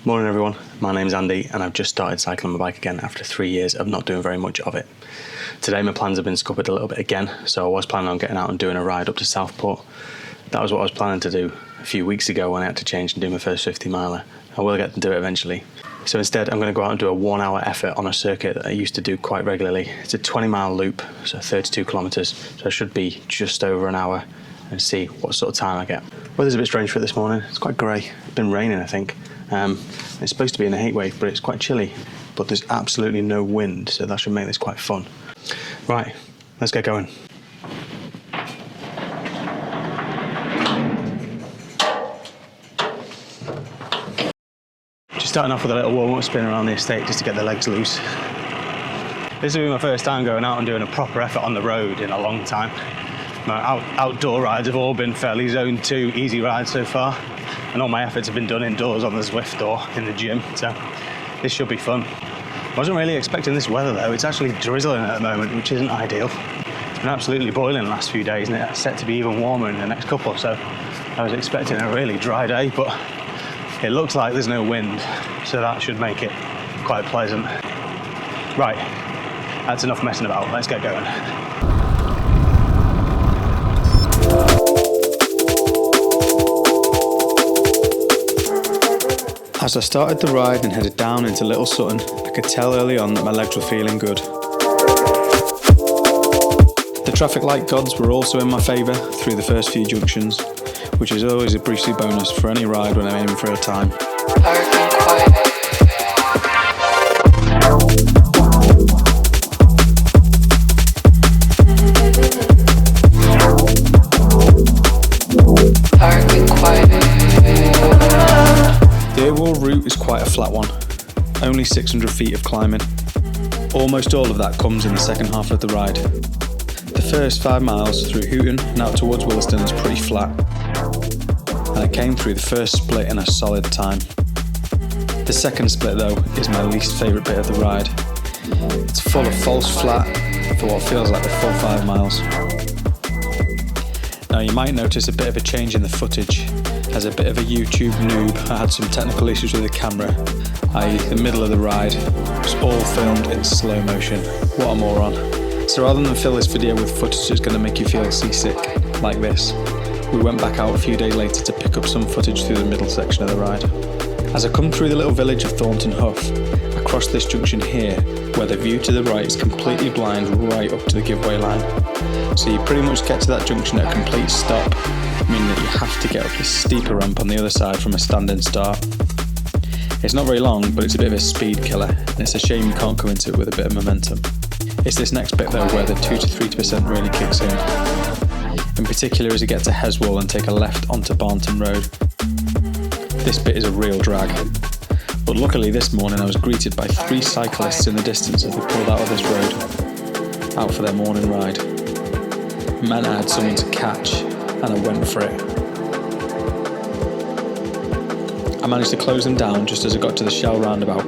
Morning everyone, my name's Andy and I've just started cycling my bike again after 3 years of not doing very much of it. Today my plans have been scuppered a little bit again, so I was planning on getting out and doing a ride up to Southport. That was what I was planning to do a few weeks ago when I had to change and do my first 50 miler. I will get to do it eventually. So instead I'm going to go out and do a 1 hour effort on a circuit that I used to do quite regularly. It's a 20-mile loop, so 32 kilometres, so I should be just over an hour and see what sort of time I get. Weather's a bit strange for it this morning, it's quite grey. It's been raining I think. It's supposed to be in a heat wave, but it's quite chilly. But there's absolutely no wind, so that should make this quite fun. Right, let's get going. Just starting off with a little warm-up spin around the estate just to get the legs loose. This will be my first time going out and doing a proper effort on the road in a long time. My outdoor rides have all been fairly zone 2 easy rides so far, and all my efforts have been done indoors on the Zwift or in the gym, so this should be fun. Wasn't really expecting this weather though. It's actually drizzling at the moment, which isn't ideal. It's been absolutely boiling the last few days and it's set to be even warmer in the next couple, so I was expecting a really dry day, but it looks like there's no wind, so that should make it quite pleasant. Right, that's enough messing about, let's get going. As I started the ride and headed down into Little Sutton, I could tell early on that my legs were feeling good. The traffic light gods were also in my favour through the first few junctions, which is always a boosty bonus for any ride when I'm aiming for a time. The overall route is quite a flat one, only 600 feet of climbing. Almost all of that comes in the second half of the ride. The first 5 miles through Hooton and out towards Williston is pretty flat, and I came through the first split in a solid time. The second split though is my least favourite bit of the ride. It's full of false flat for what feels like the full 5 miles. Now you might notice a bit of a change in the footage. As a bit of a YouTube noob, I had some technical issues with the camera, i.e. the middle of the ride was all filmed in slow motion. What a moron. So rather than fill this video with footage that's going to make you feel seasick, like this, we went back out a few days later to pick up some footage through the middle section of the ride. As I come through the little village of Thornton Hough, I cross this junction here, where the view to the right is completely blind right up to the giveaway line. So you pretty much get to that junction at a complete stop, meaning that you have to get up this steeper ramp on the other side from a standing start. It's not very long, but it's a bit of a speed killer, and it's a shame you can't come into it with a bit of momentum. It's this next bit though where the 2 to 3% really kicks in. In particular as you get to Heswall and take a left onto Barnton Road. This bit is a real drag. But luckily this morning I was greeted by 3 cyclists in the distance as they pulled out of this road, out for their morning ride. It meant I had someone to catch, and I went for it. I managed to close them down just as I got to the Shell roundabout,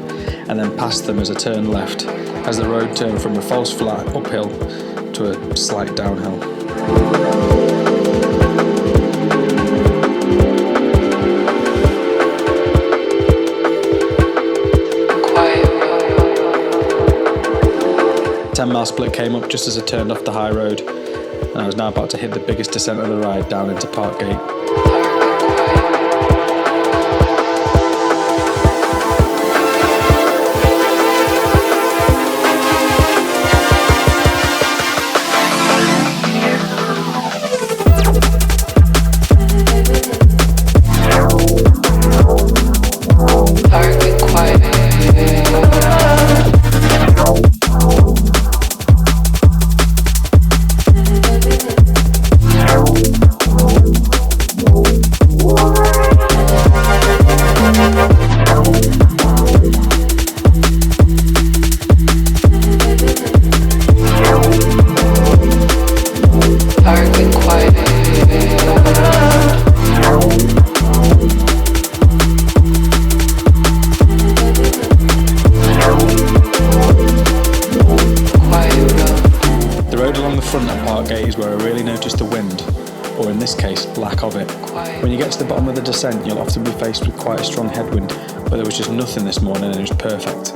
and then passed them as I turned left, as the road turned from a false flat uphill to a slight downhill. The 10-mile split came up just as I turned off the high road, and I was now about to hit the biggest descent of the ride down into Parkgate. The road along the front of Parkgate is where I really noticed the wind, or in this case, lack of it. When you get to the bottom of the descent, you'll often be faced with quite a strong headwind, but there was just nothing this morning and it was perfect.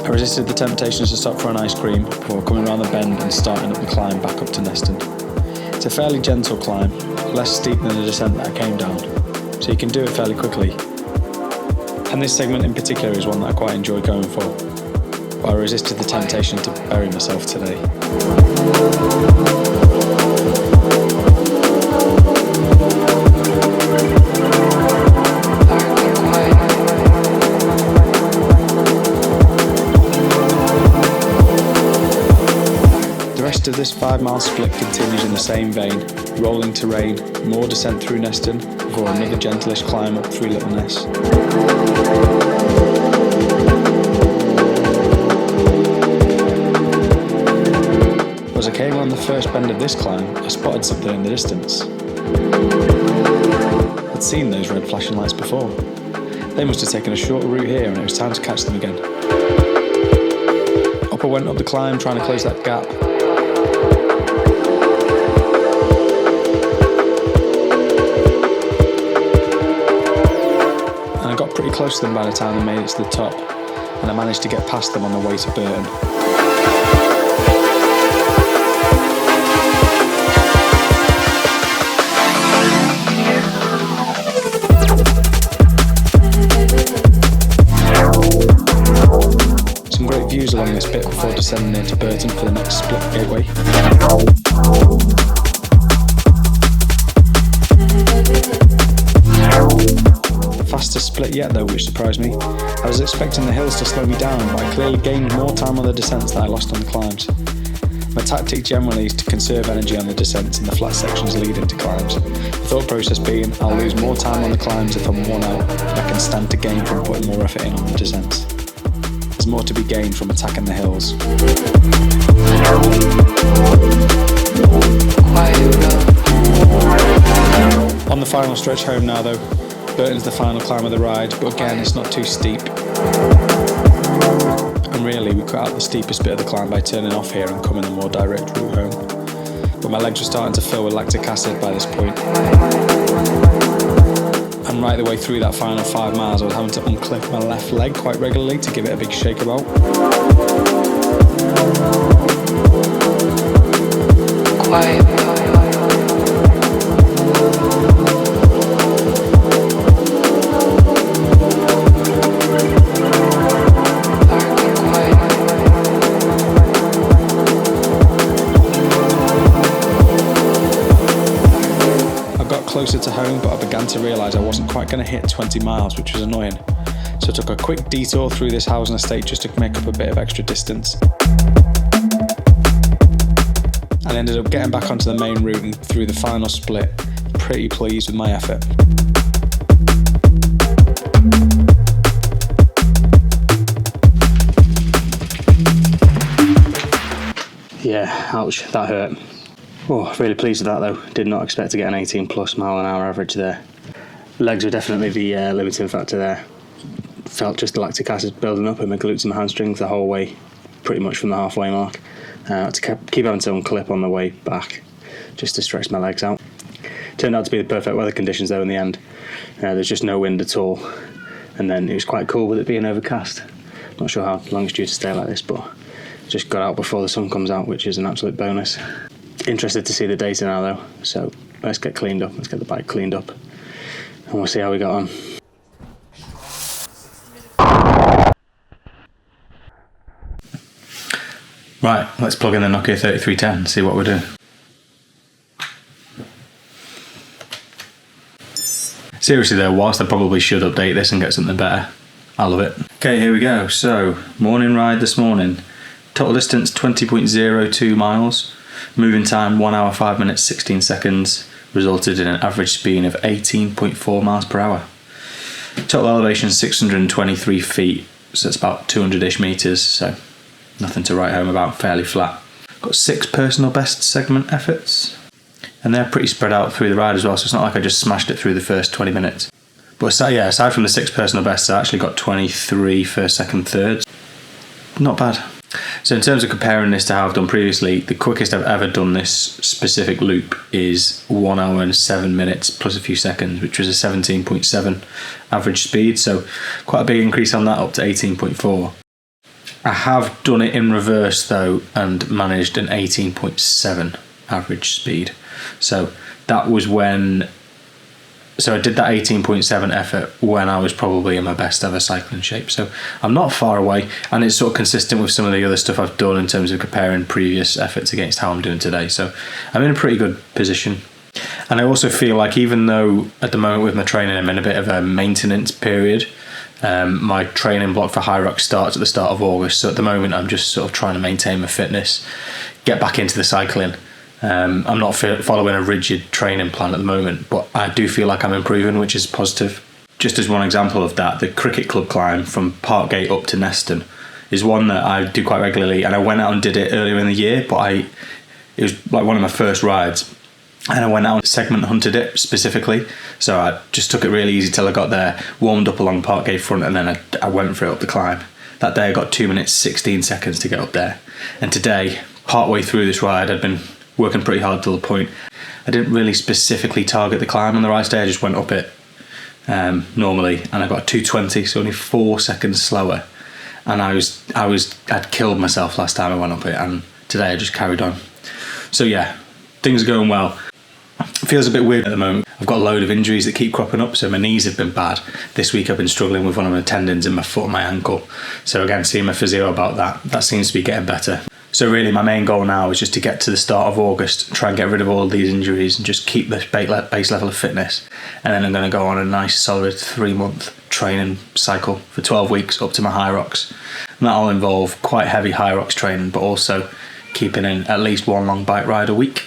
I resisted the temptations to stop for an ice cream before coming around the bend and starting up the climb back up to Neston. It's a fairly gentle climb, less steep than the descent that I came down, so you can do it fairly quickly. And this segment in particular is one that I quite enjoy going for, but I resisted the temptation to bury myself today. The rest of this 5-mile split continues in the same vein, rolling terrain, more descent through Neston, before another gentleish climb up through Little Ness. As I came around the first bend of this climb, I spotted something in the distance. I'd seen those red flashing lights before. They must have taken a shorter route here and it was time to catch them again. Up I went up the climb trying to close that gap. And I got pretty close to them by the time they made it to the top, and I managed to get past them on the way to Burton. Views along this bit before descending into Burton for the next split gateway. Fastest split yet though, which surprised me. I was expecting the hills to slow me down, but I clearly gained more time on the descents than I lost on the climbs. My tactic generally is to conserve energy on the descents and the flat sections leading to climbs. The thought process being, I'll lose more time on the climbs if I'm worn out, but I can stand to gain from putting more effort in on the descents. There's more to be gained from attacking the hills. On the final stretch home now though, Burton's the final climb of the ride, but again it's not too steep. And really we cut out the steepest bit of the climb by turning off here and coming a more direct route home. But my legs were starting to fill with lactic acid by this point. And right the way through that final 5 miles I was having to unclip my left leg quite regularly to give it a big shake about. Quiet. Closer to home, but I began to realise I wasn't quite going to hit 20 miles, which was annoying. So I took a quick detour through this housing estate just to make up a bit of extra distance. And ended up getting back onto the main route and through the final split. Pretty pleased with my effort. Yeah, ouch, that hurt. Oh, really pleased with that though. Did not expect to get an 18 plus mile an hour average there. Legs were definitely the limiting factor there. Felt just the lactic acid building up in my glutes and my hamstrings the whole way, pretty much from the halfway mark. I had to keep having to unclip on the way back, just to stretch my legs out. Turned out to be the perfect weather conditions though in the end. There's just no wind at all, and then it was quite cool with it being overcast. Not sure how long it's due to stay like this, but just got out before the sun comes out, which is an absolute bonus. Interested to see the data now though, so let's get cleaned up, let's get the bike cleaned up and we'll see how we got on. Right, let's plug in the Nokia 3310 and see what we're doing. Seriously though, whilst I probably should update this and get something better, I love it. Okay, here we go. So, morning ride this morning. Total distance 20.02 miles. Moving time 1 hour 5 minutes 16 seconds, resulted in an average speed of 18.4 miles per hour. Total elevation 623 feet, so it's about 200-ish metres, so nothing to write home about, fairly flat. Got 6 personal best segment efforts, and they're pretty spread out through the ride as well, so it's not like I just smashed it through the first 20 minutes. But yeah, aside from the 6 personal bests, I actually got 23 first, second, thirds. Not bad. So in terms of comparing this to how I've done previously, the quickest I've ever done this specific loop is 1 hour and 7 minutes plus a few seconds, which was a 17.7 average speed. So quite a big increase on that, up to 18.4. I have done it in reverse though and managed an 18.7 average speed. So that was so I did that 18.7 effort when I was probably in my best ever cycling shape. So I'm not far away, and it's sort of consistent with some of the other stuff I've done in terms of comparing previous efforts against how I'm doing today. So I'm in a pretty good position. And I also feel like, even though at the moment with my training I'm in a bit of a maintenance period, my training block for Hyrox starts at the start of August. So at the moment I'm just sort of trying to maintain my fitness, get back into the cycling. I'm not following a rigid training plan at the moment, but I do feel like I'm improving, which is positive. Just as one example of that, the Cricket Club climb from Parkgate up to Neston is one that I do quite regularly, and I went out and did it earlier in the year, but it was like one of my first rides, and I went out and segment hunted it specifically. So I just took it really easy till I got there, warmed up along Parkgate front, and then I went for it up the climb. That day I got 2 minutes 16 seconds to get up there, and today, partway through this ride, I'd been working pretty hard till the point I didn't really specifically target the climb on the right day. I just went up it normally, and I got 2:20, so only 4 seconds slower. And I'd killed myself last time I went up it, and today I just carried on. So yeah, things are going well. It feels a bit weird at the moment. I've got a load of injuries that keep cropping up, so my knees have been bad. This week I've been struggling with one of my tendons in my foot and my ankle. So again, seeing my physio about that. That seems to be getting better. So really my main goal now is just to get to the start of August, try and get rid of all of these injuries and just keep the base level of fitness. And then I'm going to go on a nice solid 3-month training cycle for 12 weeks up to my Hyrox. And that'll involve quite heavy Hyrox training, but also keeping in at least one long bike ride a week.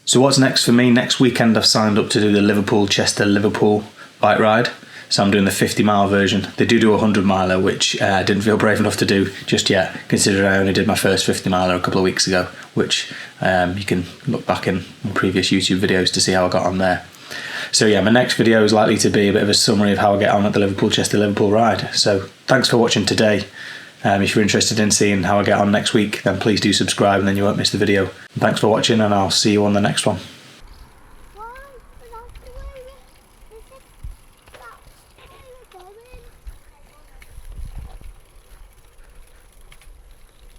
So what's next for me? Next weekend I've signed up to do the Liverpool-Chester-Liverpool bike ride. So I'm doing the 50-mile version. They do a 100-miler, which I didn't feel brave enough to do just yet, considering I only did my first 50-miler a couple of weeks ago, which you can look back in previous YouTube videos to see how I got on there. So yeah, my next video is likely to be a bit of a summary of how I get on at the Liverpool-Chester-Liverpool ride. So thanks for watching today. If you're interested in seeing how I get on next week, then please do subscribe and then you won't miss the video. Thanks for watching, and I'll see you on the next one.